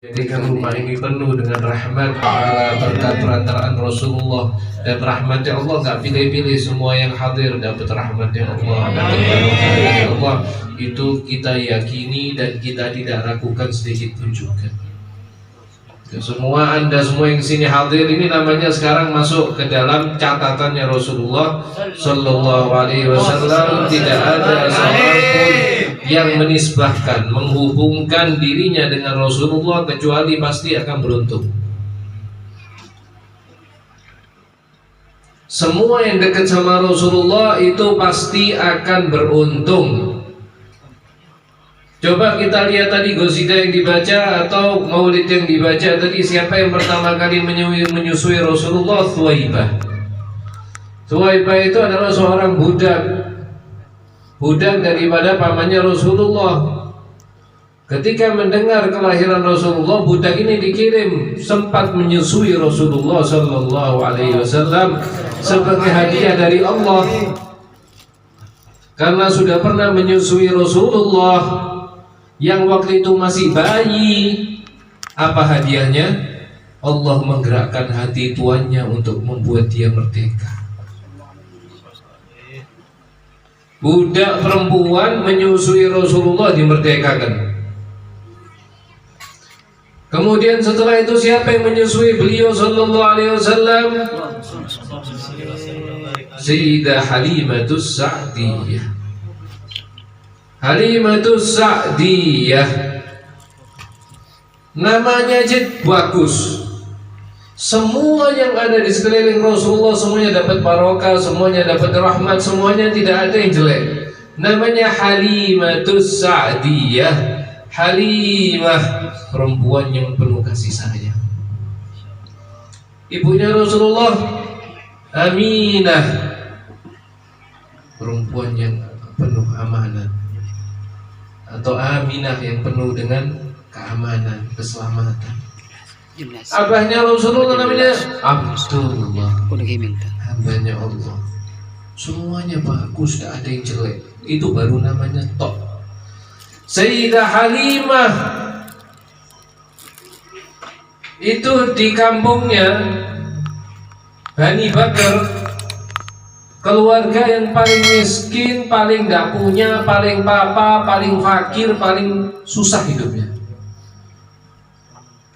Jadikan rumah ini penuh dengan rahmat berkat perantaraan Rasulullah, dan rahmatnya Allah nggak pilih-pilih, semua yang hadir dapat rahmatnya Allah, dapat barokah dari Allah. Itu kita yakini dan kita tidak ragukan sedikit pun juga. Semua yang sini hadir ini namanya sekarang masuk ke dalam catatannya Rasulullah Sallallahu Alaihi Wasallam. Tidak ada seorang pun yang menisbahkan, menghubungkan dirinya dengan Rasulullah kecuali pasti akan beruntung. Semua yang dekat sama Rasulullah itu pasti akan beruntung. Coba kita lihat tadi gosida yang dibaca atau maulid yang dibaca tadi, siapa yang pertama kali menyusui Rasulullah? Thuwaibah. Thuwaibah itu adalah seorang budak daripada pamannya Rasulullah. Ketika mendengar kelahiran Rasulullah, budak ini dikirim sempat menyusui Rasulullah Sallallahu Alaihi Wasallam sebagai hadiah dari Allah. Karena sudah pernah menyusui Rasulullah yang waktu itu masih bayi, apa hadiahnya? Allah menggerakkan hati tuannya untuk membuat dia merdeka. Budak perempuan menyusui Rasulullah dimerdekakan. Kemudian setelah itu siapa yang menyusui beliau Sallallahu Alaihi Wasallam? Sayyidah Halimatus Sa'diyah. Halimatus Sa'diyah namanya aja bagus. Semua yang ada di sekeliling Rasulullah semuanya dapat barokah, semuanya dapat rahmat, semuanya tidak ada yang jelek. Namanya Halimatus Sa'diyah. Halimah, perempuan yang penuh kasih sayang. Ibunya Rasulullah Aminah, perempuan yang penuh amanah, atau Aminah yang penuh dengan keamanan, keselamatan. Abahnya Rasulullah namanya Abdullah, hambanya Allah. Semuanya bagus, tidak ada yang jelek. Itu baru namanya top. Sayyidah Halimah itu di kampungnya Bani Bakar, keluarga yang paling miskin, paling tidak punya, paling papa, paling fakir, paling susah hidupnya.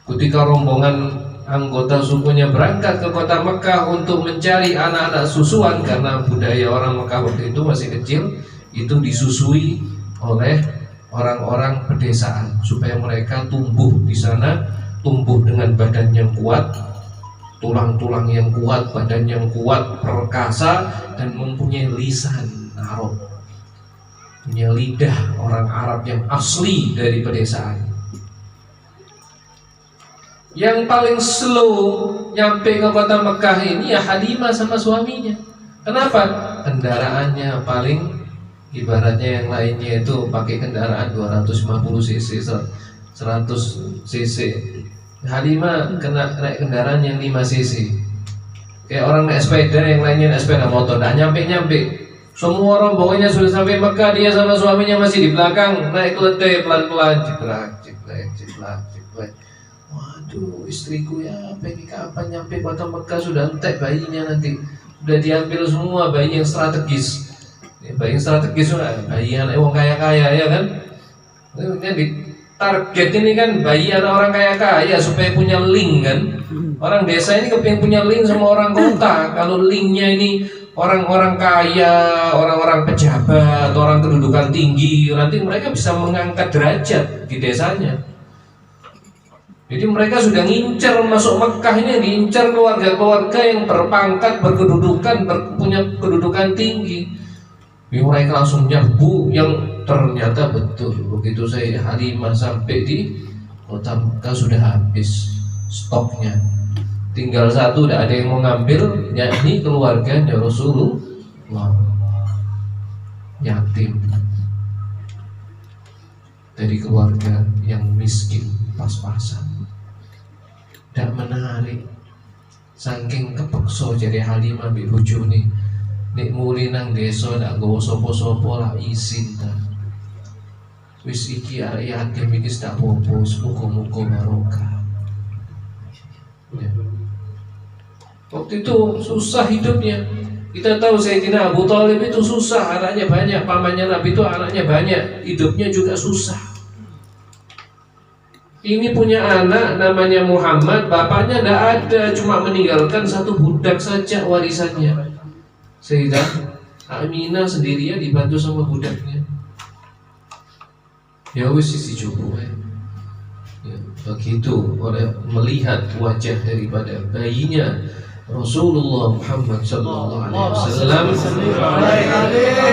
Ketika rombongan anggota sukunya berangkat ke kota Mekah untuk mencari anak-anak susuan, karena budaya orang Mekah waktu itu masih kecil, itu disusui oleh orang-orang pedesaan supaya mereka tumbuh di sana, tumbuh dengan badan yang kuat, tulang-tulang yang kuat, badan yang kuat, perkasa, dan mempunyai lisan Arab, punya lidah orang Arab yang asli dari pedesaan. Yang paling slow nyampe ke kota Mekah ini ya Halimah sama suaminya. Kenapa? Kendaraannya paling, ibaratnya yang lainnya itu pakai kendaraan 250 cc, 100 cc. Halimah kena naik kendaraan yang 5 cc. Kayak orang naik sepeda, yang lainnya naik sepeda motor, tidak nyampe-nyampe. Semua rombongannya sudah sampai Mekah, dia sama suaminya masih di belakang, naik keledai pelan-pelan, jeblak. Waduh, istriku ya, apa ini kapan nyampe kota Mekah? Sudah entek bayinya nanti, sudah diambil semua bayi yang strategis. Bayi yang strategis itu bayi anak orang kaya-kaya ya kan? Ini target ini kan bayi anak orang kaya-kaya supaya punya link kan? Orang desa ini kepingin punya link sama orang kota. Kalau linknya ini orang-orang kaya, orang-orang pejabat, orang kedudukan tinggi, nanti mereka bisa mengangkat derajat di desanya. Jadi mereka sudah ngincar masuk Mekah ini, diincar keluarga-keluarga yang berpangkat, berkedudukan, punya kedudukan tinggi. Mereka langsung nyerbu, yang ternyata betul. Begitu saya Halimah sampai di kota Mekah sudah habis stoknya. Tinggal satu, tidak ada yang mau ngambil, yakni keluarganya Rasulullah, yatim dari keluarga yang miskin pas-pasan. Tidak menarik, saking kepeksa jadi Halimah bi bojone. Nek muli nang desa ndak nggawa sapa-sapa lah izin ta. Wis iki arek yatim iki tak apa-apa, muga-muga barokah. Ya. Waktu itu susah hidupnya. Kita tahu Sayyidina Abu Thalib itu susah, anaknya banyak, pamannya Nabi itu anaknya banyak, hidupnya juga susah. Ini punya anak namanya Muhammad, bapaknya tidak ada, cuma meninggalkan satu budak saja warisannya. Sayyidah Aminah sendirian dibantu sama budaknya. Ya wis sisi cukup ya. Begitu oleh melihat wajah daripada bayinya Rasulullah Muhammad sallallahu alaihi wasallam,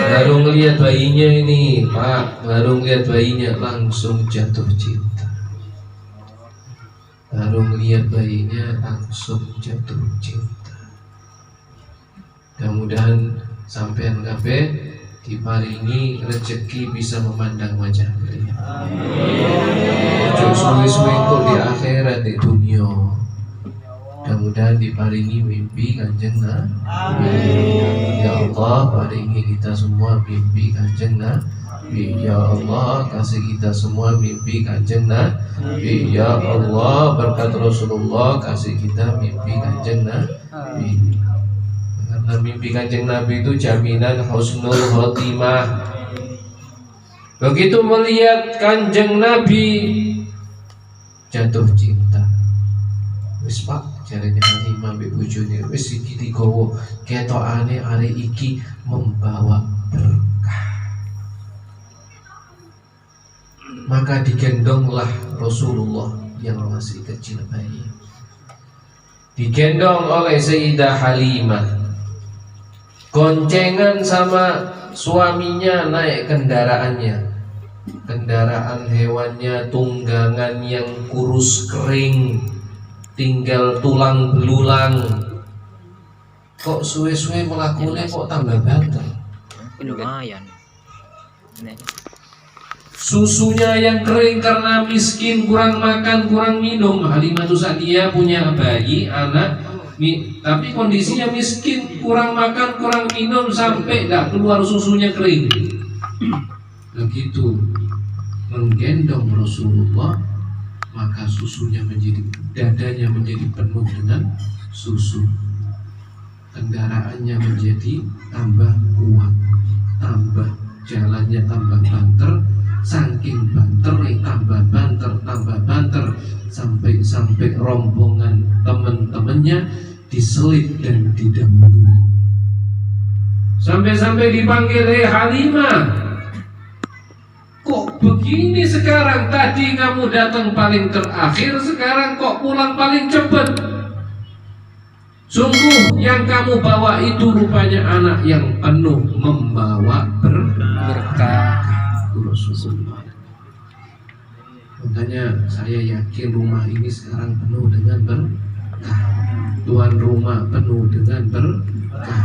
baru ngelihat bayinya ini, Pak, baru ngelihat bayinya langsung jatuh cinta. Baru ngelihat bayinya langsung jatuh cinta. Mudah-mudahan sampean kabeh diparingi rezeki bisa memandang wajah beliau. Ojo suwe-suwe kok di akhirat di dunia. Mudah-mudahan diparingi mimpi Kanjeng Nabi. Ya Allah, paringi kita semua mimpi Kanjeng Nabi. Ya Allah, kasih kita semua mimpi Kanjeng Nabi. Ya Allah, berkat Rasulullah kasih kita mimpi Kanjeng Nabi. Karena mimpi Kanjeng Nabi itu jaminan husnul khotimah. Begitu melihat Kanjeng Nabi jatuh cinta. Wis Pak, jarene Halimah mbek bojone wis iki digawa ketokane arek iki membawa berkah. Maka digendonglah Rasulullah yang masih kecil bayi. Digendong oleh Sayyidah Halimah. Goncengan sama suaminya naik kendaraannya. Kendaraan hewannya tunggangan yang kurus kering, tinggal tulang belulang. Kok suwe-suwe melakukannya kok tambah banter. Lumayan. Susunya yang kering karena miskin, kurang makan, kurang minum. Halimah Sa'diyah punya bayi, anak, tapi kondisinya miskin, kurang makan, kurang minum, sampai tidak keluar susunya kering. Begitu menggendong Rasulullah, maka susunya menjadi, dadanya menjadi penuh dengan susu. Kendaraannya menjadi tambah kuat, tambah jalannya tambah banter, saking banter tambah banter, sampai rombongan teman-temannya diselip dan didahului. Sampai dipanggil, Halimah, kok begini sekarang? Tadi kamu datang paling terakhir, sekarang kok pulang paling cepat? Sungguh yang kamu bawa itu rupanya anak yang penuh membawa berkah. Rasulullah. Makanya saya yakin rumah ini sekarang penuh dengan berkah. Tuan rumah penuh dengan berkah.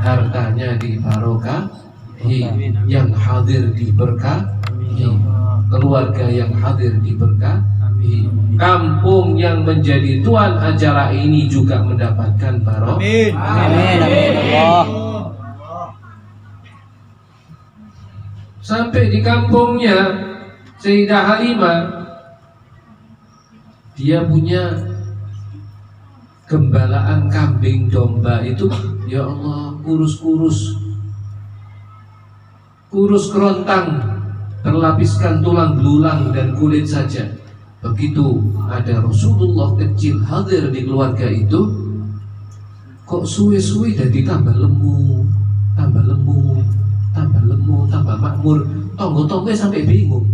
Hartanya dibarokahi, yang hadir diberkahi, keluarga yang hadir diberkahi, kampung yang menjadi tuan acara ini juga mendapatkan barokah. Amin. Amin. Allah. Sampai di kampungnya Sayyidah Halimah, dia punya gembalaan kambing domba itu, ya Allah, kurus kerontang, terlapiskan tulang belulang dan kulit saja. Begitu ada Rasulullah kecil hadir di keluarga itu, kok suwe-suwe jadi tambah lemu, tambah makmur. Tonggo-tonggo sampai bingung.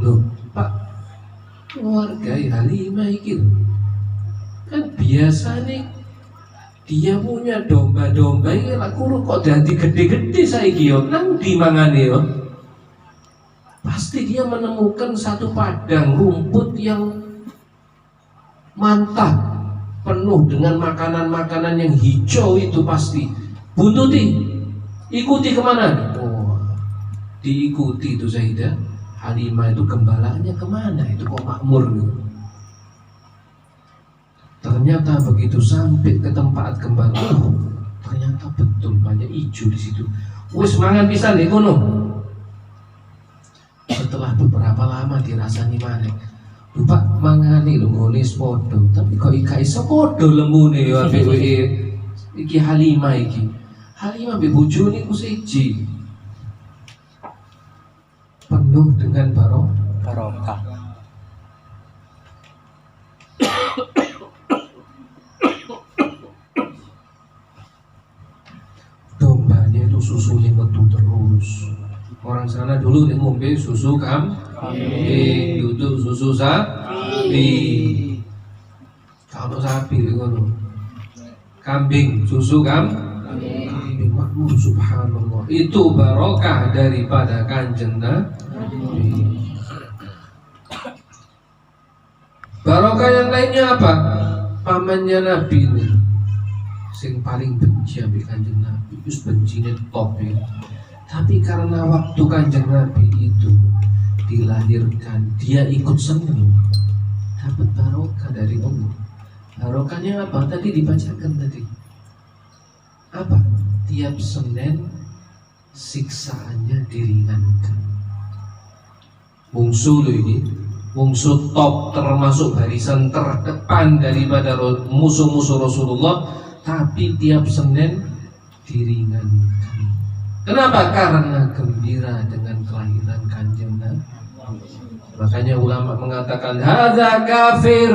Loh, Pak, keluarga Halimah iki kan biasa nih, dia punya domba-domba ini laku kok jadi gede-gede saiki yo, nang di mangane yo. Pasti dia menemukan satu padang rumput yang mantap, penuh dengan makanan-makanan yang hijau itu pasti. Buntuti, ikuti kemana? Oh, diikuti itu Sayyidah Halimah itu, gembalaannya kemana? Itu kok makmur gitu. Ternyata begitu sampai ke tempat gembala, ternyata betul banyak hijau di situ. Wis mangan pisan nih kono. Setelah beberapa lama dirasani maneh. Pak mangani lho ngene podo, tapi kok gak iso podo lembune ya ambek iki Halimah iki. Halimah ambek bojone ku siji. Penuh dengan Barokah. Dombanya itu susunya metu terus. Orang sana dulu yang ngombe susu kambing, duduk susu sapi. Kalau sapi ngono. Kambing, susu kambing. Makmur subhanallah. Itu barokah daripada Kanjeng Nabi. Barokah yang lainnya apa? Pamannya Nabi ini sing paling benci ambek Kanjeng Nabi, wis bencine top ya. Tapi karena waktu Kanjeng Nabi itu dilahirkan, dia ikut senang, dapat barokah dari Allah. Barokahnya apa? Tadi dibacakan tadi. Apa? Tiap Senin siksaannya diringankan. Bungsu loh ini, bungsu top termasuk barisan terdepan daripada musuh-musuh Rasulullah, tapi tiap Senin diringankan. Kenapa? Karena gembira dengan kelahiran Kanjeng Nabi. Makanya ulama mengatakan hadza kafir.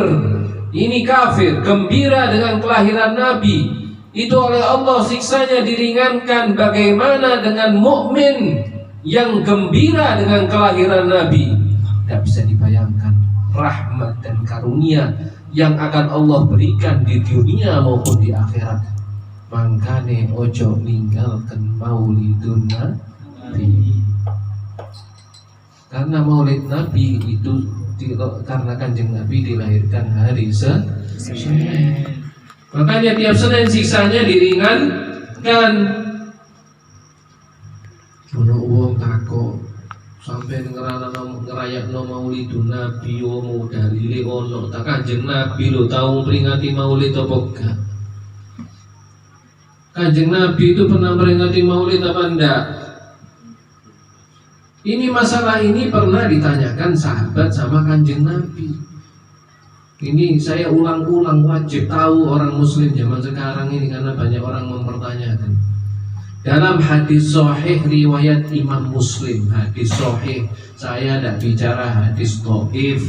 Ini kafir, gembira dengan kelahiran Nabi. Itu oleh Allah siksanya diringankan. Bagaimana dengan mukmin yang gembira dengan kelahiran Nabi? Tidak bisa dibayangkan rahmat dan karunia yang akan Allah berikan di dunia maupun di akhirat. Mangkane ojo ninggalkan maulidun Nabi. Karena maulid Nabi itu karena Kanjeng Nabi dilahirkan hari Senin. Makanya tiap Senin siksanya diringankan. Ono wong takok sampai ngerayakno maulidun Nabi mau dalile ono tak Kanjeng Nabi lho tau peringati maulid apa enggak? Kanjeng Nabi itu pernah memperingati maulid apa enggak? Ini masalah ini pernah ditanyakan sahabat sama Kanjeng Nabi. Ini saya ulang-ulang, wajib tahu orang muslim zaman sekarang ini karena banyak orang mempertanyakan. Dalam hadis sahih riwayat Imam Muslim, hadis sahih, saya tidak bicara hadis dhaif,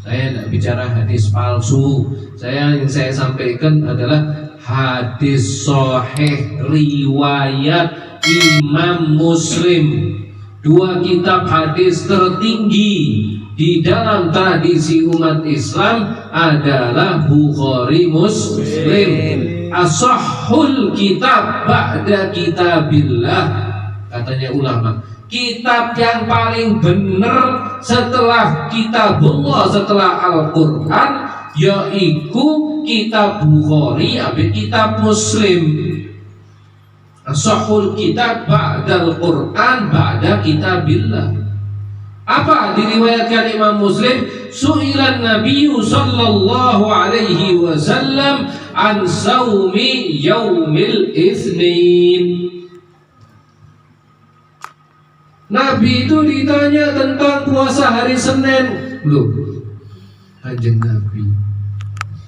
saya tidak bicara hadis palsu. Yang saya sampaikan adalah hadis sahih riwayat Imam Muslim. Dua kitab hadis tertinggi di dalam tradisi umat Islam adalah Bukhari Muslim. Ashahhul kitab ba'da kitabillah, katanya ulama. Kitab yang paling benar setelah kitabullah, setelah Al-Quran, yaitu kitab Bukhari atau kitab Muslim. Ashahhul kitab ba'dal Quran ba'da kitabillah. Apa diriwayatkan Imam Muslim? Su'ilan Nabi sallallahu alaihi wasallam an saumi yaumil itsnin. Nabi itu ditanya tentang puasa hari Senin. Loh, Kanjeng Nabi,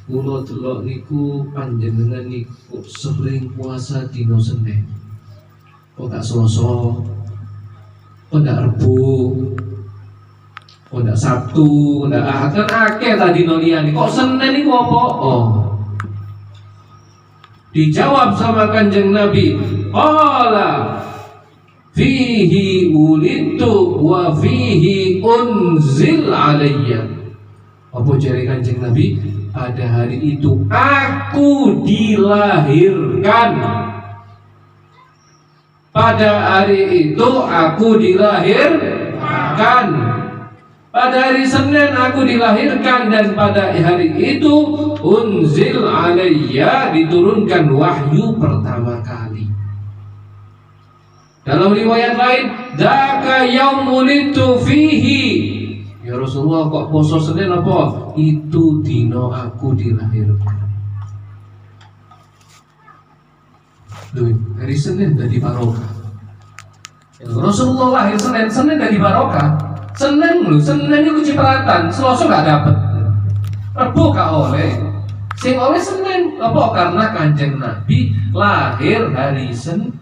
kula delok niku panjenengan niku sering puasa dina Senin. Kok gak Selasa? Kok gak Rebo? Kok gak Sabtu? Kok gak Ahad? Kan akeh tadi dina liyane. Kok Senin niku apa? Oh. Dijawab sama Kanjeng Nabi, qala fihi ulidtu wa fihi unzil alayya. Apa jari Kanjeng Nabi? Pada hari itu aku dilahirkan. Pada hari itu aku dilahirkan. Pada hari Senin aku dilahirkan, dan pada hari itu unzil alayya, diturunkan wahyu pertama kali. Dalam riwayat lain, dzaka yaumulidtu fihi. Ya Rasulullah, kok poso Senin apa? Itu dino aku dilahirkan. Loh, hari Senin dari barokah. Rasulullah lahir Senin, Senin dari barokah. Senin itu cipratan, Selasa gak dapet, Rebo gak oleh. Sing oleh Senin, apa? Karena Kanjeng Nabi lahir hari Senin.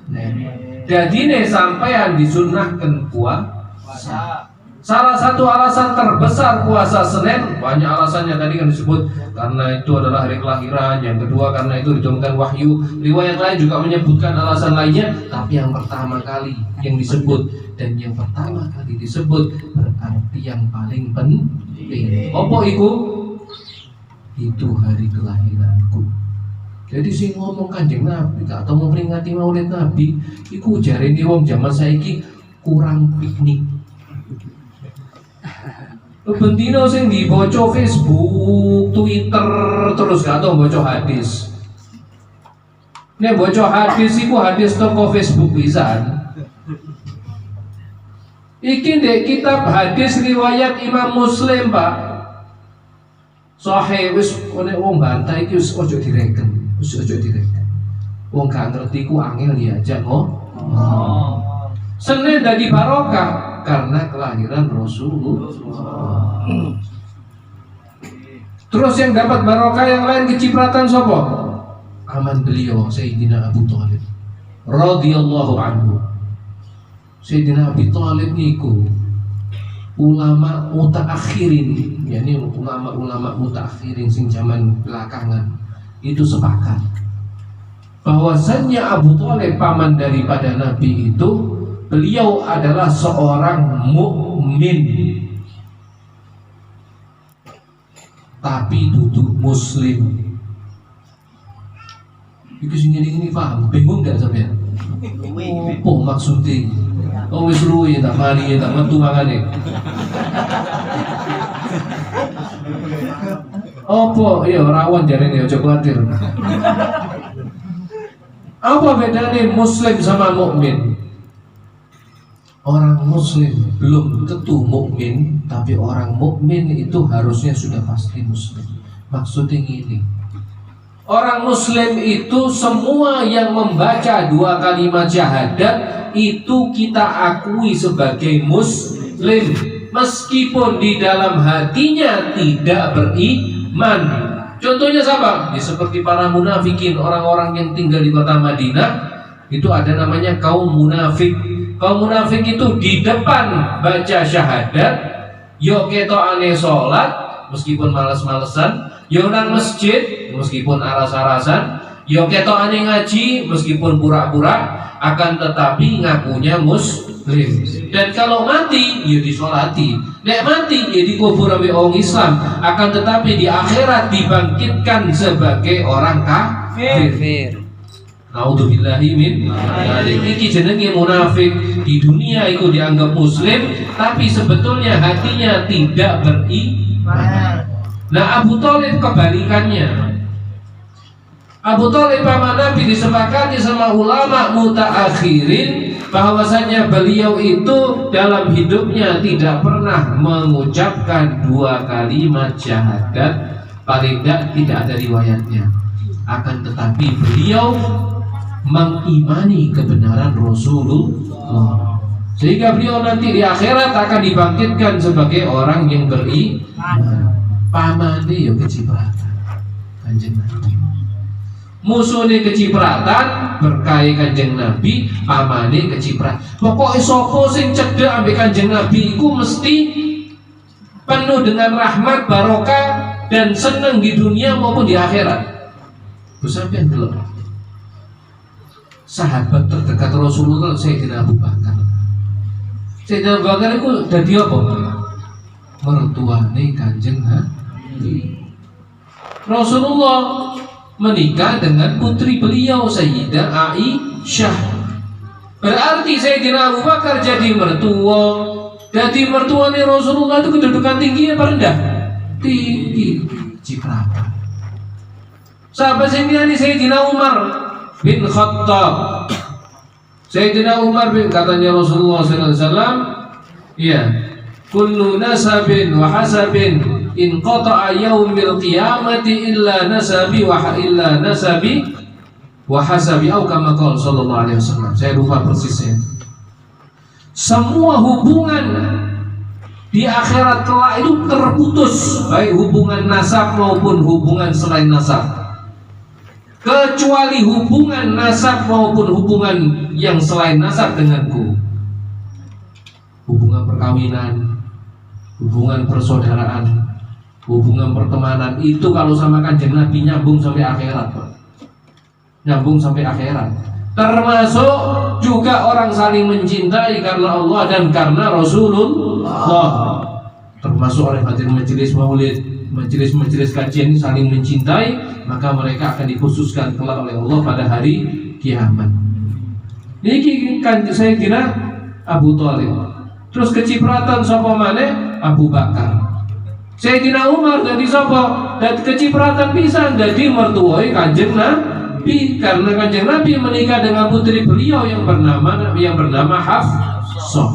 Jadi nih sampean disunahkan puasa. Salah satu alasan terbesar puasa Senin, banyak alasannya tadi kan disebut, karena itu adalah hari kelahiran. Yang kedua karena itu diturunkan wahyu. Riwayat lain juga menyebutkan alasan lainnya, tapi yang pertama kali yang disebut dan yang pertama kali disebut berarti yang paling penting. Apa itu? Itu hari kelahiranku. Jadi sing ngomong Kanjeng Nabi atau memperingati Maulid Nabi, iku jarene wong zaman saiki kurang piknik. Bendino sing dibaca Facebook, Twitter, terus gak tau baca hadis. Nek baca hadis iku hadis toko Facebook pisan. Iki ndek kitab hadis riwayat Imam Muslim, Pak. Sahih wis nek wong bantah iki wis aja direken. Wong gak ngerti ku angel diajak ngomong. Senin dadi barokah karena kelahiran Rasulullah. Terus yang dapat barokah yang lain kecipratan sapa? Aman beliau Sayyidina Abu Thalib radhiyallahu anhu. Sayyidina Abu Thalib niku ulama mutaakhirin, yakni ulama mutaakhirin sing zaman belakangan itu sepakat bahwasannya Abu Thalib paman daripada Nabi itu, beliau adalah seorang mukmin tapi duduk muslim. Iku sing ini paham, bingung gak sampean? Apa maksudnya? Oh wis luwe tak mari tak metu mangane. Apa ya rawan jarene aja kuwatir. Apa bedanya muslim sama mukmin? Orang muslim belum tentu mukmin, tapi orang mukmin itu harusnya sudah pasti muslim. Maksudnya ini, orang muslim itu semua yang membaca dua kalimat syahadat itu kita akui sebagai muslim, meskipun di dalam hatinya tidak beriman. Contohnya siapa? Ya, seperti para munafikin, orang-orang yang tinggal di kota Madinah, itu ada namanya kaum munafik. Kaum munafik itu di depan baca syahadat, yo ketokane sholat meskipun malas-malesan, yo nang masjid meskipun aras-arasan, yo ketokane ngaji meskipun pura-pura, akan tetapi ngakunya muslim. Dan kalau mati ya disolati, nek mati ya dikubur oleh orang Islam, akan tetapi di akhirat dibangkitkan sebagai orang kafir. Naudzubillahi min dzalik. Iki jenenge munafik. Di dunia itu dianggap muslim, tapi sebetulnya hatinya tidak beriman. Nah, Abu Thalib kebalikannya. Abu Thalib paman Nabi disepakati sama ulama mutaakhirin bahwasanya beliau itu dalam hidupnya tidak pernah mengucapkan dua kalimat syahadat, paling tidak ada riwayatnya. Akan tetapi beliau mengimani kebenaran Rasulullah, sehingga beliau nanti di akhirat akan dibangkitkan sebagai orang yang beriman. Pamane ya kecipratan Kanjeng Nabi, musuhnya kecipratan berkait Kanjeng Nabi, pamane kecipratan. Pokoknya sopo sing cedek ambek Kanjeng Nabi iku mesti penuh dengan rahmat, barokah dan senang di dunia maupun di akhirat. Sampeyan delok sahabat terdekat Rasulullah Sayyidina Abu Bakar. Sayyidina Abu Bakar itu dadi apa? Mertuane Kanjeng Nabi. Rasulullah menikah dengan putri beliau Sayyidah Aisyah. Berarti Sayyidina Abu Bakar jadi mertua. Jadi mertuane Rasulullah itu kedudukan tinggi apa rendah? Tinggi. Cipratan. Sahabat Sayyidina Umar bin Khattab. Sayyidina Umar bin, katanya Rasulullah SAW, ya, kullu nasabin wa hasabin in qata'a yaumil qiyamati illa nasabi wa hasabi atau kama qala sallallahu alaihi wasallam. Saya lupa persisnya. Semua hubungan Di akhirat kelak itu terputus baik hubungan nasab maupun hubungan selain nasab, kecuali hubungan nasab maupun hubungan yang selain nasab denganku. Hubungan perkawinan, hubungan persaudaraan, hubungan pertemanan itu kalau sama Kanjeng Nabi nyambung sampai akhirat, Pak. Nyambung sampai akhirat. Termasuk juga orang saling mencintai karena Allah dan karena Rasulullah. Termasuk orang hadir majelis maulid, majelis kajian saling mencintai, maka mereka akan dikhususkan kelak oleh Allah pada hari kiamat. Ini kan saya kira Abu Thalib. Terus kecipratan sapa maneh Abu Bakar. Sayyidina Umar jadi sapa? Dan kecipratan pisan jadi mertuai Kanjeng Nabi, karena Kanjeng Nabi menikah dengan putri beliau yang bernama Hafsah.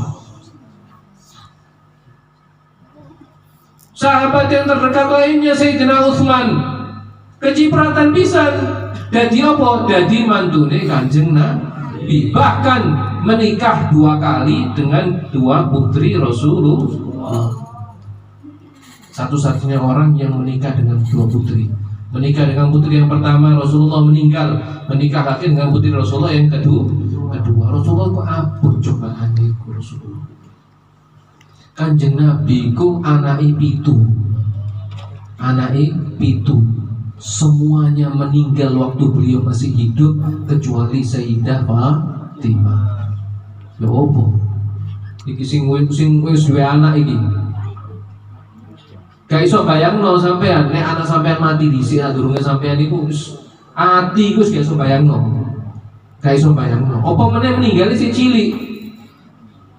Sahabat yang terdekat lainnya Sayyidina Utsman, kecipratan pisan dadi apa? Dadi mantune Kanjeng Nabi. Bahkan menikah 2 kali dengan 2 putri Rasulullah. Satu-satunya orang yang menikah dengan 2 putri. Menikah dengan putri yang pertama Rasulullah meninggal, menikah lagi dengan putri Rasulullah yang kedua Rasulullah kok abot cobaan iku Rasulullah. Kanjeng Nabi ku anake 7. Anake 7. Semuanya meninggal waktu beliau masih hidup kecuali Sayyidah Fatimah. Ya opo? Iki sing wis duwe anak iki. Gak iso bayangno sampean nek anak sampean mati dhisik durunge sampean iku wis ati iku wis gak iso bayangno. Gak iso bayangno. Apa meneh meninggal si cilik.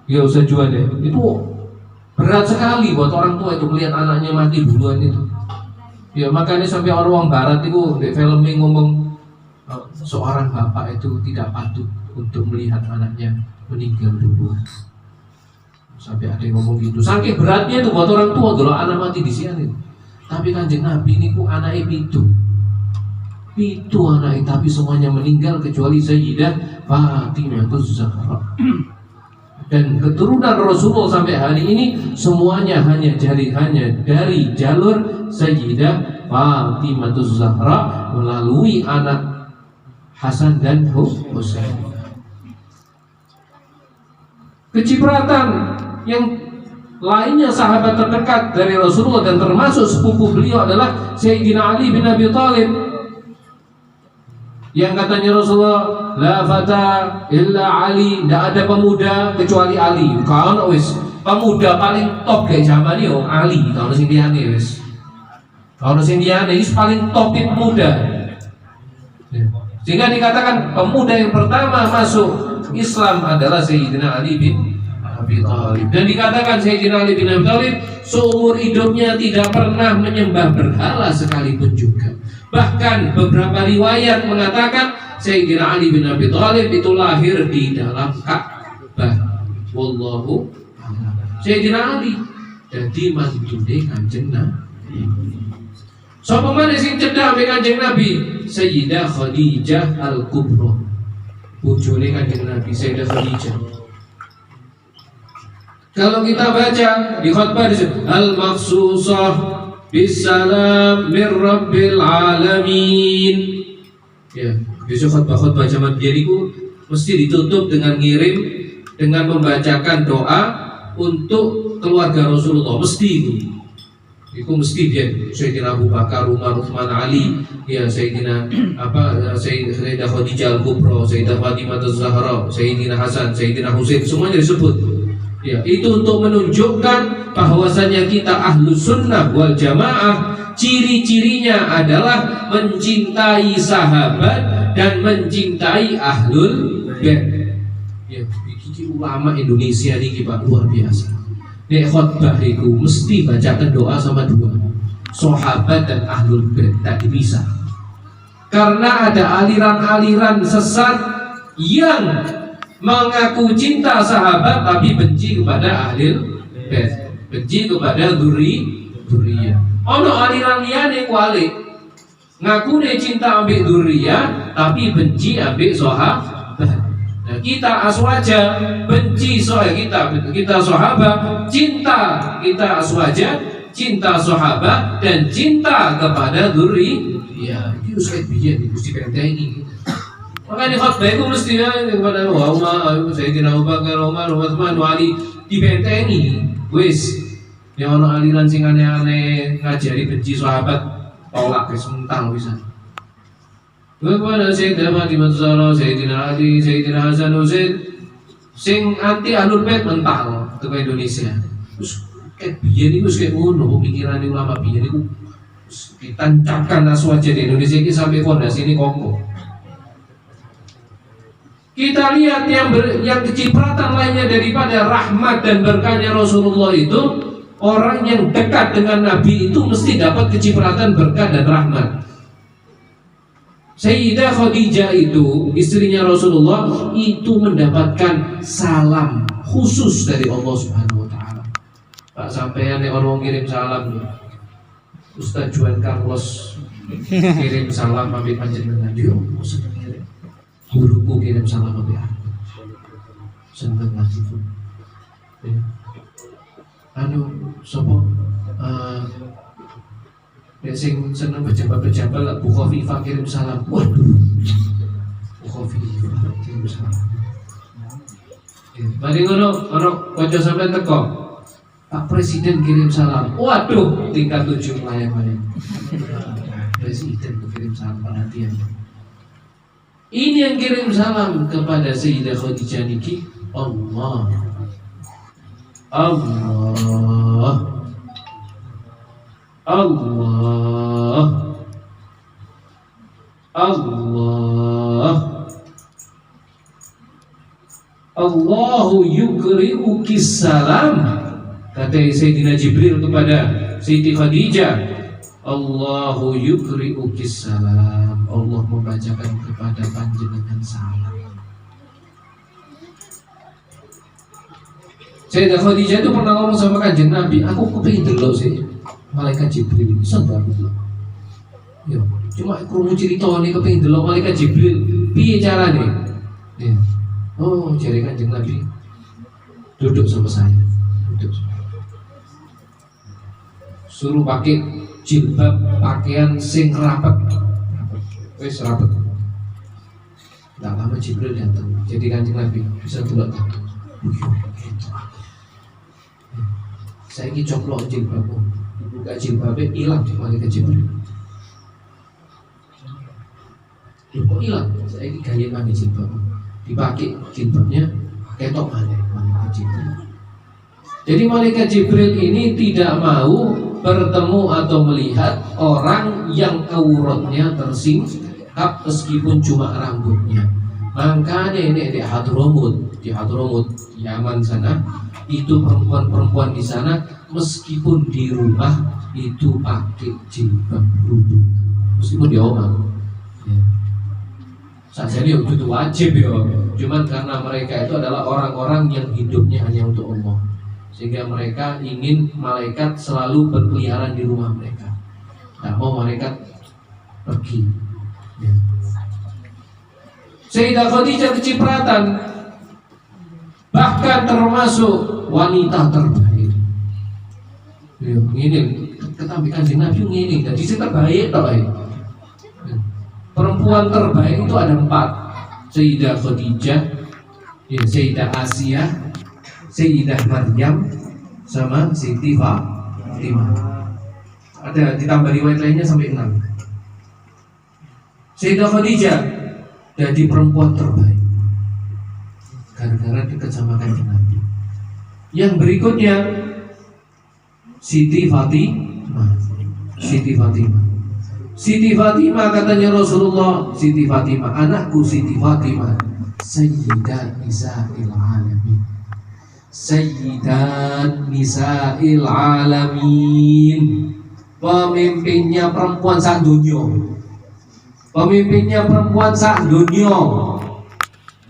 Ya usah jual deh. Itu berat sekali buat orang tua itu melihat anaknya mati duluan itu. Ya makanya sampai orang barat itu di filmnya ngomong seorang bapak itu tidak patut untuk melihat anaknya meninggal duluan. Sampai ada yang ngomong gitu. Saking beratnya itu buat orang tua kalau anak mati di sini. Tapi Kanjeng Nabi ini ku anaknya 7 anaknya, tapi semuanya meninggal kecuali Sayyidah Fatimah Zahra. Dan keturunan Rasulullah sampai hari ini semuanya hanya dari jalur Sayyidah Fatimah Zahra melalui anak Hasan dan Husain. Kecipratan yang lainnya sahabat terdekat dari Rasulullah dan termasuk sepupu beliau adalah Sayyidina Ali bin Abi Thalib, yang katanya Rasulullah la fata illa Ali, tidak ada pemuda kecuali Ali. Kalau wis pemuda paling top kayak zaman ini Ali, kalau sing liyane wis. Kalau sing liyane wis paling top pemuda. Sehingga dikatakan pemuda yang pertama masuk Islam adalah Sayyidina Ali bin Abi Thalib. Dan dikatakan Sayyidina Ali bin Abi Thalib seumur hidupnya tidak pernah menyembah berhala sekalipun juga. Bahkan beberapa riwayat mengatakan Sayyidina Ali bin Abi Thalib itu lahir di dalam Ka'bah. Wallahu a'lam. Sayyidina Ali dadi mantune Kanjeng Nabi. Sapa maneh sing cedhak ambek Kanjeng Nabi? Sayyidah Khadijah Al-Kubra. Bojone Kanjeng Nabi Sayyidah Khadijah. Kalau kita baca di khutbah di sini al-maqsusah bisalam min rabbil alamin. Ya, besok khutbah zaman biyen iku mesti ditutup dengan ngirim dengan membacakan doa untuk keluarga Rasulullah, mesti itu. Itu mesti biyen Sayyidina Abu Bakar, Umar, Utsman, Ali, ya Sayyidina Sayyidah Khadijah Al-Kubra, Sayyidah Fatimah Az-Zahra, Sayyidina Hasan, Sayyidina Husain, semuanya disebut. Ya, itu untuk menunjukkan bahwasanya kita Ahlus Sunnah wal Jamaah ciri-cirinya adalah mencintai sahabat dan mencintai Ahlul Bait. Ya, iki ulama Indonesia niki Pak luar biasa. Nek khutbah itu mesti bacakan doa sama 2, sahabat dan Ahlul Bait, tak dipisah. Karena ada aliran-aliran sesat yang mengaku cinta sahabat tapi benci kepada Ahlul Bait, benci kepada dzurriyyah. Ono aliran liyane kualik, ngakune cinta ambek dzurriyyah tapi benci ambek sahabat. Nah, kita aswaja benci kita sahabat, cinta kita aswaja, cinta sahabat dan cinta kepada ya itu saya biyen mesti penting. Makanya khutbah itu mesti kepada Sayyidina Abu Bakar, Umar, Utsman, Ali dibentengi. Wis ya ono aliran sing aneh-aneh ngajari benci sahabat, tolak wis mentang wisan. Kepada Sayyidina Fatimah Zahra, Sayyidina Ali, Sayyidina Hasan Husain, sing anti Ahlul Bait mental ke Indonesia. Terus kayak biyen iku kayak ngono pemikiran ulama biyen iku ditancapkan aswaja di Indonesia ini sampai fondasi ini kokoh. Kita lihat yang kecipratan lainnya daripada rahmat dan berkahnya Rasulullah itu, orang yang dekat dengan Nabi itu mesti dapat kecipratan berkah dan rahmat. Sayyidah Khadijah itu istrinya Rasulullah itu mendapatkan salam khusus dari Allah Subhanahu wa taala. Pak sampeyan nek orang kirim salam nih. Ustaz Juan Carlos kirim salam ambek panjenengan yo seneng kirim. Guruku kirim salam ambek aku. Seneng lagi pun. Sapa sing seneng berjabal Bu Khofifah kirim salam. Waduh. Bu Khofifah kirim salam. Mari ngono kanca sampean teko. Pak Presiden kirim salam. Waduh, tingkat 7 melayang-layang. Presiden kirim salam perhatian. Ini yang kirim salam kepada Sayyidah Khadijah niki Allah. Allahu yukri'uki salam, kata Sayyidina Jibril kepada Siti Khadijah. Allahu yukri'uki salam, Allah membacakan kepada panjenengan salam. Sayyidah Khadijah itu pernah ngomong sama Kanjeng Nabi, aku kepengin delok sih malaikat Jibril ini sabar dulu. Ya, cuma krungu ceritane kepengin delok malaikat Jibril, piye carane? Ya. Oh, jari Kanjeng Nabi duduk sama saya. Duduk. Suruh pakai jilbab, pakaian sing rapat. Wis rapat. Enggak lama Jibril datang. Jadi Kanjeng Nabi bisa delok. Saya ini coplok jilbabmu, buka jilbabnya hilang di malaikat Jibril. Kok hilang? Saya ini gaya mana jilbabmu? Dipakai jilbabnya, ketok malaikat Jibril. Jadi malaikat Jibril ini tidak mau bertemu atau melihat orang yang auratnya tersingkap meskipun cuma rambutnya. Makanya ini di Hadramut, di Yaman sana. Itu perempuan-perempuan di sana meskipun di rumah itu pakai jilbab ruduk, meskipun di rumah. Ya. Saja ini itu wajib ya. Cuman karena mereka itu adalah orang-orang yang hidupnya hanya untuk Allah, sehingga mereka ingin malaikat selalu berkeliaran di rumah mereka. Tak mau malaikat pergi. Ya. Sayyidah Khadijah kecipratan, bahkan termasuk wanita terbaik. Ya, ini ketampikan Kanjeng Nabi ini, jadi si terbaik toh. Perempuan terbaik itu ada 4. Sayyidah Khadijah, ya, Sayyidah Asia, Sayyidah Maryam, sama Siti Fatimah. Ada ditambah riwayat lainnya sampai 6. Sayyidah Khadijah jadi perempuan terbaik gara-gara dekat sama Kanjeng Nabi. Yang berikutnya Siti Fatimah. Siti Fatimah katanya Rasulullah, Siti Fatimah, anakku Siti Fatimah, Sayyidat Nisa'il Alamin. Sayyidat Nisa'il Alamin. Pemimpinnya perempuan sak dunia. Pemimpinnya perempuan sak dunia.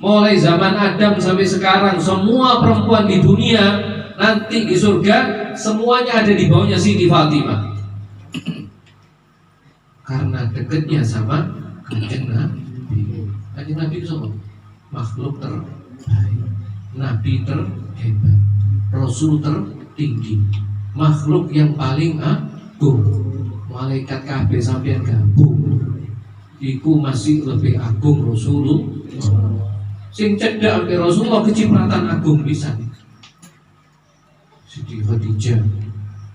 Mulai zaman Adam sampai sekarang, semua perempuan di dunia nanti di surga semuanya ada di bawahnya Siti Fatimah. Karena dekatnya sama Kanjeng Nabi. Kanjeng Nabi itu sama makhluk terbaik, nabi terhebat, rasul tertinggi, makhluk yang paling agung. Malaikat kabeh sampeyan gabung iku masih lebih agung Rasulullah. Sing cedhak ambek Rasulullah kecipratan agung pisan. Siti Khadijah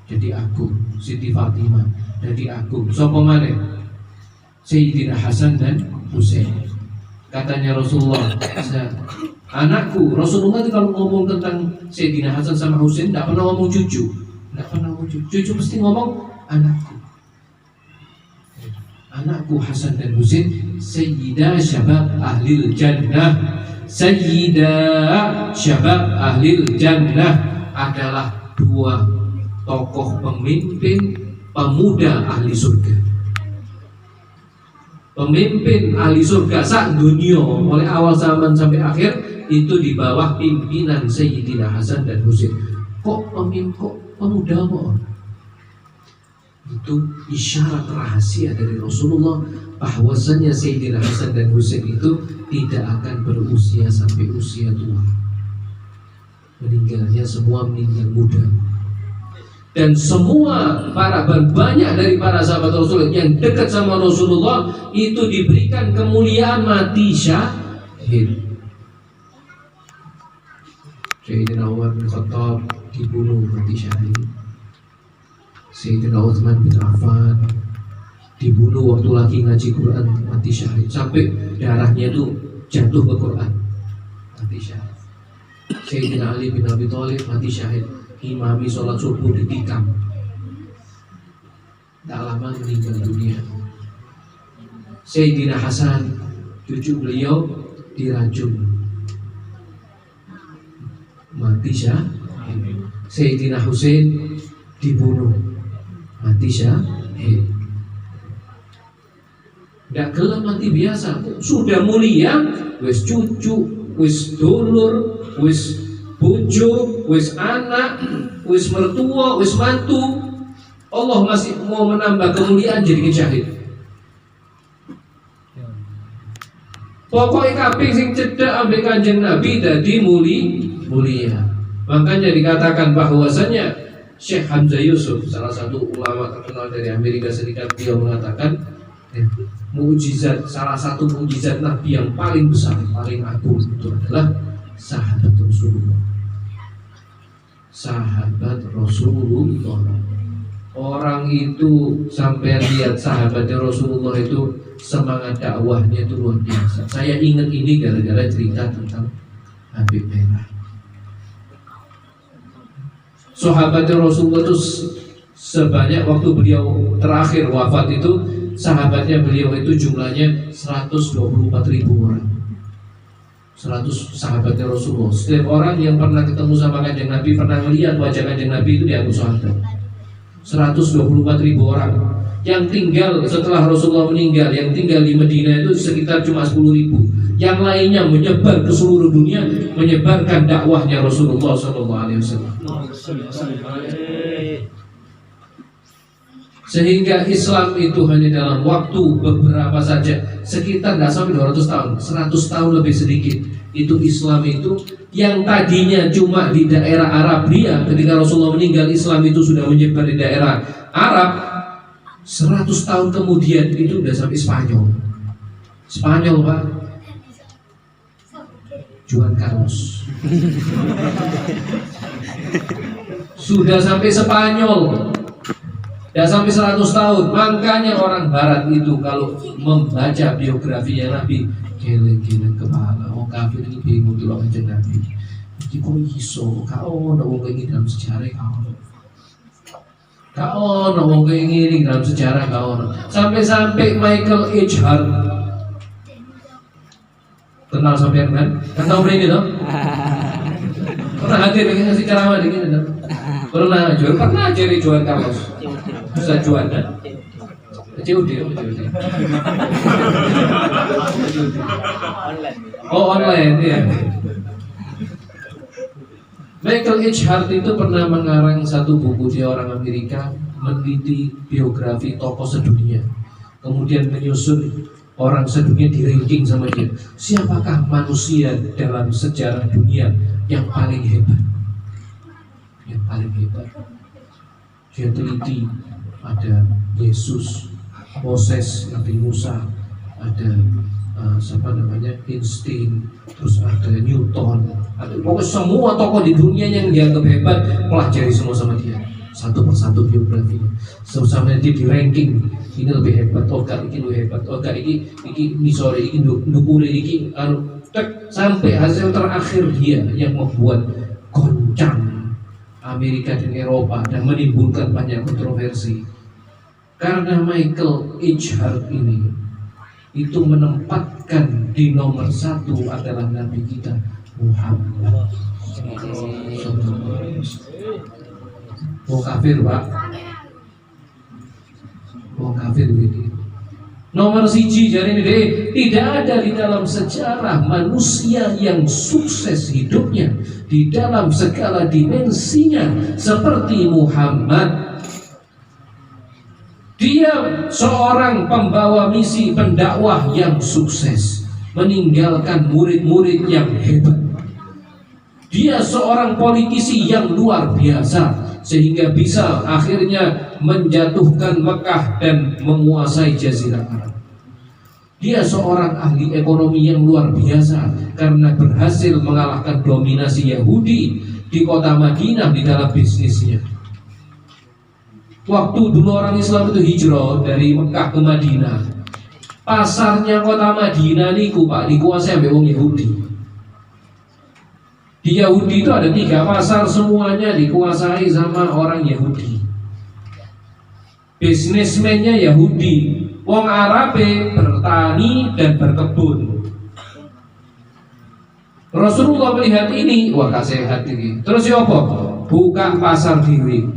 jadi agung, Siti Fatimah jadi agung. Sapa maneh? Sayyidina Hasan dan Husain. Katanya Rasulullah, anakku. Rasulullah itu kalau ngomong tentang Sayyidina Hasan sama Husain tidak pernah ngomong cucu, tidak pernah ngomong cucu. Cucu mesti ngomong anakku. Anakku Hasan dan Husain Sayyidah Syabab Ahlil Jannah. Sayyidah Syabab Ahlil Jannah adalah dua tokoh pemimpin pemuda ahli surga. Pemimpin ahli surga sak dunia mulai awal zaman sampai akhir itu di bawah pimpinan Sayyidina Hasan dan Husain. Kok pemuda kok? Itu isyarat rahasia dari Rasulullah bahwasanya Sayyidina Hasan dan Husain itu tidak akan berusia sampai usia tua. Meninggalnya semua meninggal muda. Dan semua banyak dari para sahabat Rasulullah yang dekat sama Rasulullah itu diberikan kemuliaan mati syahid. Sayyidina Umar bin Khattab dibunuh mati syahid. Sayyidina Utsman bin Affan dibunuh waktu lagi ngaji Quran mati syahid, sampai darahnya itu jatuh ke Quran mati syahid. Sayyidina Ali bin Abi Thalib mati syahid, imami sholat subuh ditikam, tak lama meninggal dunia. Sayyidina Hasan cucu beliau diracun mati syahid. Sayyidina Husain dibunuh mati syahid. Nggak gelap mati biasa, sudah mulia, wis cucu, wis dulur, wis bojo, wis anak, wis mertua, wis mantu. Allah masih mau menambah kemuliaan jadi syahid. Pokoknya kabeh sing cedhak ambek Kanjeng Nabi dadi mulia. Makanya dikatakan bahwasanya Syekh Hamzah Yusuf, salah satu ulama terkenal dari Amerika Serikat, dia mengatakan mukjizat, salah satu mukjizat Nabi yang paling besar, paling agung itu adalah sahabat Rasulullah. Sahabat Rasulullah. Orang itu sampai lihat sahabatnya Rasulullah itu semangat dakwahnya itu luar biasa. Saya ingat ini gara-gara cerita tentang Habib Merah. Sahabatnya Rasulullah itu sebanyak waktu beliau terakhir wafat itu, sahabatnya beliau itu jumlahnya 124.000 orang. 100 sahabatnya Rasulullah. Setiap orang yang pernah ketemu sama Kanjeng Nabi, pernah melihat wajah Kanjeng Nabi itu dianggap sahabat. 124.000 orang. Yang tinggal setelah Rasulullah meninggal, yang tinggal di Madinah itu sekitar cuma 10.000. Yang lainnya menyebar ke seluruh dunia, menyebarkan dakwahnya Rasulullah SAW. Sehingga Islam itu hanya dalam waktu beberapa saja, sekitar tidak sampai 200 tahun, 100 tahun lebih sedikit. Itu Islam itu yang tadinya cuma di daerah Arabia, ketika Rasulullah meninggal Islam itu sudah menyebar di daerah Arab. 100 tahun kemudian itu sudah sampai Spanyol. Spanyol, Pak. Juan Carlos. Sudah sampai Spanyol. Sudah sampai 100 tahun. Makanya orang barat itu kalau membaca biografinya Nabi, geleng-geleng kepala. Orang kafir ini bingung kalau Kanjeng Nabi. Iki kok iso? Kau ono wong iki dalam sejarah kau ono wong iki dalam sejarah kau ono. Sampai-sampai Michael H. Hart, kenal sampean kan? Kan tahu ini toh? Pernah hadir dengan ngasih ceramah di sini toh? Pernah jadi Juan Carlos. Bisa Juan kan? COD. Oh, online ya. Michael H. Hart itu pernah mengarang satu buku, dia orang Amerika, meneliti biografi tokoh sedunia. Kemudian menyusun Orang sedunia di ranking sama dia. Siapakah manusia dalam sejarah dunia yang paling hebat? Yang paling hebat. Dia teliti, ada Yesus, Moses, Nabi Musa, ada siapa namanya, Einstein, terus ada Newton, ada pokoknya semua tokoh di dunia yang dianggap hebat, pelajari semua sama dia, satu persatu biografinya, sama dia di ranking, ini lebih hebat, oh gak ini lebih hebat, oh gak ini misore, ini dukure, ini sampai hasil terakhir dia yang membuat goncang Amerika dan Eropa dan menimbulkan banyak kontroversi. Karena Michael H. Hart ini itu menempatkan di nomor 1 adalah Nabi kita Muhammad. Mau kafir Pak? Mau kafir ini. Nomor 1 jadi ini deh, tidak ada di dalam sejarah manusia yang sukses hidupnya di dalam segala dimensinya seperti Muhammad. Dia seorang pembawa misi pendakwah yang sukses, meninggalkan murid-murid yang hebat. Dia seorang politisi yang luar biasa, sehingga bisa akhirnya menjatuhkan Mekah dan menguasai Jazirah Arab. Dia seorang ahli ekonomi yang luar biasa karena berhasil mengalahkan dominasi Yahudi di kota Madinah di dalam bisnisnya. Waktu dulu orang Islam itu hijrah dari Mekah ke Madinah, pasarnya kota Madinah niku Pak dikuasai oleh orang Yahudi. Di Yahudi itu ada 3 pasar, semuanya dikuasai sama orang Yahudi. Bisnismennya Yahudi, wong Arabe bertani dan berkebun. Rasulullah melihat ini, wah kasih hati ini. Terus ya apa? Buka pasar diri.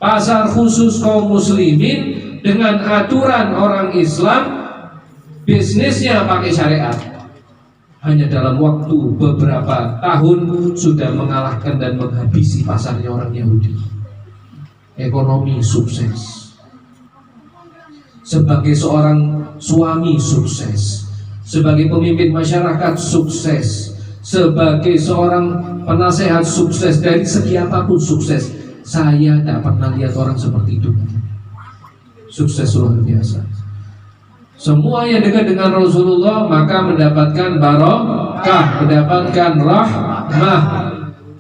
Pasar khusus kaum muslimin dengan aturan orang Islam, bisnisnya pakai syariat. Hanya dalam waktu beberapa tahun sudah mengalahkan dan menghabisi pasarnya orang Yahudi. Ekonomi sukses. Sebagai seorang suami sukses, sebagai pemimpin masyarakat sukses, sebagai seorang penasehat sukses, dari segi apapun sukses. Saya tidak pernah lihat orang seperti itu. Sukses luar biasa. Semua yang dekat dengan Rasulullah maka mendapatkan barokah, mendapatkan rahmah.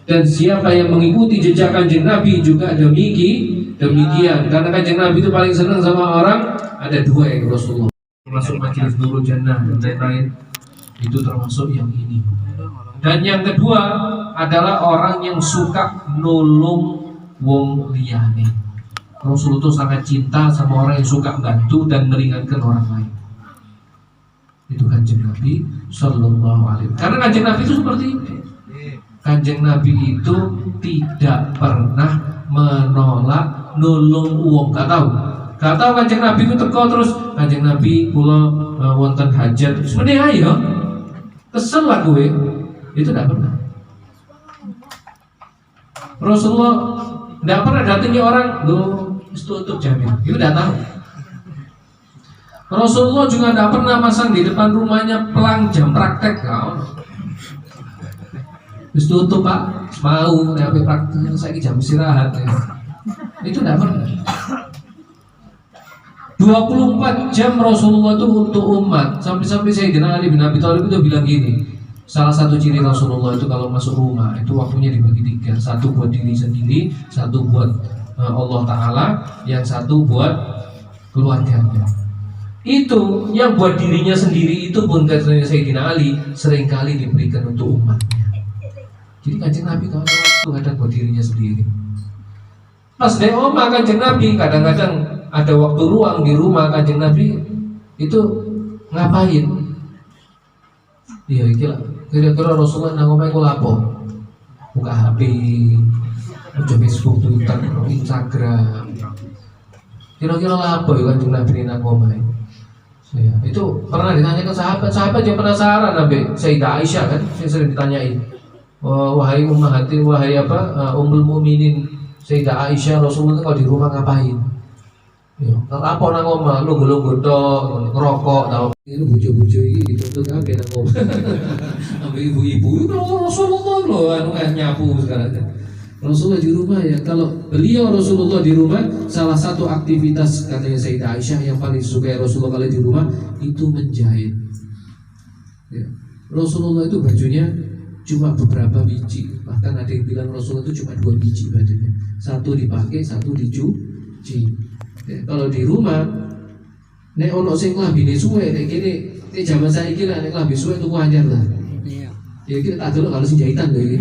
Dan siapa yang mengikuti jejak Kanjeng Nabi juga demikian. Karena Kanjeng Nabi itu paling senang sama orang. Ada 2 yang Rasulullah, termasuk majelis Nurul Jannah dan lain-lain. Itu termasuk yang ini. Dan yang kedua adalah orang yang suka nolong wong liyane. Rasul itu sangat cinta sama orang yang suka bantu dan meringankan orang lain. Itu Kanjeng Nabi Sallallahu Alaihi Wasallam. Karena Kanjeng Nabi itu seperti ini. Kanjeng Nabi itu tidak pernah menolak nolong uang. Gak tahu Kanjeng Nabi itu teko terus Kanjeng Nabi kula wonten hajat. Sebenarnya ayo kesel lah gue. Itu tidak pernah. Rasulullah tidak pernah datangi orang, loh, tutup jamin. Itu tidak tahu. Rasulullah juga tidak pernah masang di depan rumahnya pelang jam praktek. Terus tutup Pak, mau sampai praktek, saya jam istirahat. Ya. Itu tidak pernah. 24 jam Rasulullah itu untuk umat. Sampai-sampai Sayyidina Ali bin Abi Thalib itu bilang gini. Salah satu ciri Rasulullah itu kalau masuk rumah itu waktunya dibagi 3. 1 buat diri sendiri, 1 buat Allah Ta'ala, yang 1 buat keluarganya. Itu yang buat dirinya sendiri itu pun katanya Sayyidina Ali seringkali diberikan untuk umatnya. Jadi Kanjeng Nabi kalau kadang buat dirinya sendiri. Pas di omah Kanjeng Nabi kadang-kadang ada waktu ruang di rumah Kanjeng Nabi itu ngapain? Iya, kira-kira Rasulullah nang omahe ku lapo? Buka HP, buka Facebook, Twitter, Instagram. Kira-kira lapo ya Kanjeng Nabi nang omahe? Ya, itu pernah ditanya ke sahabat yang penasaran Nabi Sayyidah Aisyah kan, yang sering ditanyain. Wahai ummahatin, wahai Ummul Mukminin Sayyidah Aisyah, Rasulullah kalau di rumah ngapain? Ya, apa nang omah lungguh-lungguh tok, ngerokok tau. Ini bojo-bojo iki dituntut kabeh nang omah. Ambil ibu-ibu itu Rasulullah loh anu kan nyapu sekarang. Rasulullah di rumah ya. Kalau beliau Rasulullah di rumah, salah satu aktivitas katanya Sayyidah Aisyah yang paling disukai Rasulullah kalau di rumah itu menjahit. Ya. Rasulullah itu bajunya cuma beberapa biji, bahkan ada yang bilang Rasulullah itu cuma 2 biji bajunya, satu dipakai, satu dicuci. Ya. Kalau di rumah, nek ono sing lambine suwe, nek kene nek zaman saiki lah nek lambe suwe tuku anyar lah. Ya kita tak dulu kalau sing jahitan loh ini.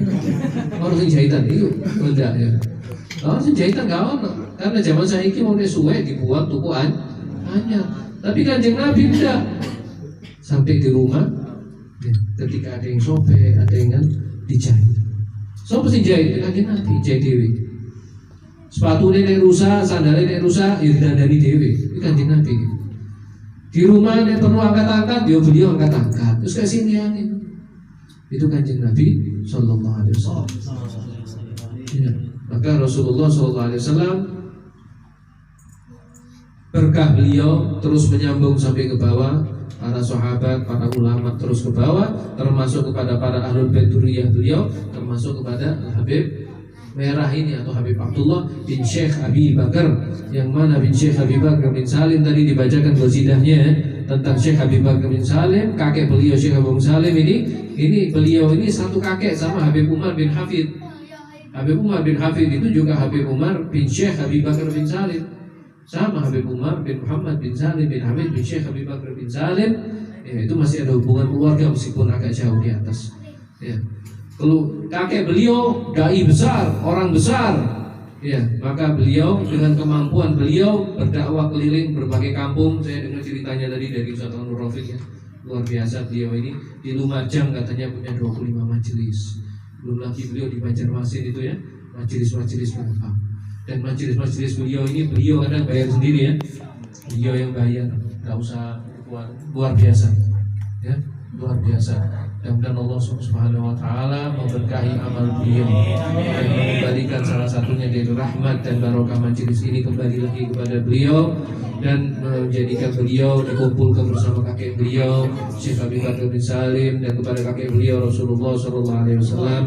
Kalau sing jahitan itu enggak ya. Kalau sing jahitan enggak ono. Karena zaman saiki mau suwe dibuat tuku anyar. Tapi Kanjeng Nabi enggak. Sampai di rumah ya, ketika ada yang sobek, ada yang dijahit. Sopo sing jahit? Kanjeng Nabi jahit dhewe. Sepatu nek rusak, sandalnya nek rusak, ya didandani dhewe. Itu Kanjeng Nabi. Di rumah nek perlu angkat-angkat, ya beliau angkat-angkat. Terus kasih niang itu Kanjeng Nabi Sallallahu Alaihi Wasallam. Ya. Maka Rasulullah Sallallahu Alaihi Wasallam berkah beliau terus menyambung sampai ke bawah, para sahabat, para ulama terus ke bawah, termasuk kepada para ahlul bait dzurriyyah beliau, termasuk kepada Habib merah ini atau Habib Abdullah bin Syekh Abi Bakar, yang mana bin Syekh Abi Bakar bin Salim tadi dibacakan qasidahnya tentang Syekh Habib Bakar bin Salim, kakek beliau Syekh Abu Salim ini beliau ini satu kakek sama Habib Umar bin Hafid. Habib Umar bin Hafid itu juga Habib Umar bin Syekh Habib Bakar bin Salim, sama Habib Umar bin Muhammad bin Salim bin Habib bin Syekh Habib Bakar bin Salim. Ya, itu masih ada hubungan keluarga meskipun agak jauh di atas. Ya. Kalau kakek beliau dai besar, orang besar, ya, maka beliau dengan kemampuan beliau berdakwah keliling berbagai kampung. Saya dengar ceritanya tadi dari Ustaz Nur Rafiq ya. Luar biasa beliau ini di Lumajang katanya punya 25 majelis. Belum lagi beliau di Banjarmasin itu ya, majelis-majelis berapa. Dan majelis-majelis beliau ini beliau kadang bayar sendiri ya. Beliau yang bayar, enggak usah luar biasa. Ya, luar biasa. Mudah-mudahan Allah Subhanahu wa taala memberkahi amal beliau dan mengembalikan salah satunya dari rahmat dan barokah majelis ini kembali lagi kepada beliau dan menjadikan beliau dikumpulkan bersama kakek beliau Syekh Habib Bakar bin Salim dan kepada kakek beliau Rasulullah sallallahu alaihi wasallam,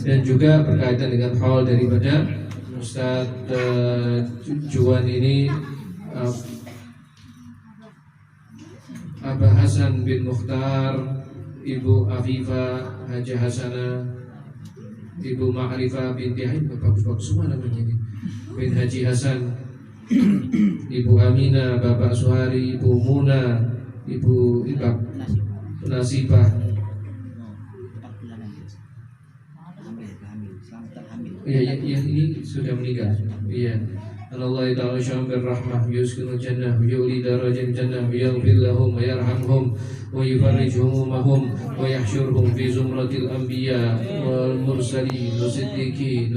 dan juga berkaitan dengan haul daripada Ustaz Juwan ini Abah Hasan bin Mukhtar, Ibu Afifah Haji Hasanah, Ibu Ma'rifah binti Haim, bagus-bagus semua namanya ini, bin Haji Hasan, Ibu Aminah, Bapak Suhari, Ibu Muna, Ibu Ibab Nasibah. Iya, ini sudah meninggal. Iya. Allah Ta'ala syambil rahmah yuskinu jannah yuli darajin jannah yaghfir lahum wa yarhamhum wa yufarrij humumahum wa yahsyurhum fi zumratil anbiya wal mursalin wa siddiqin.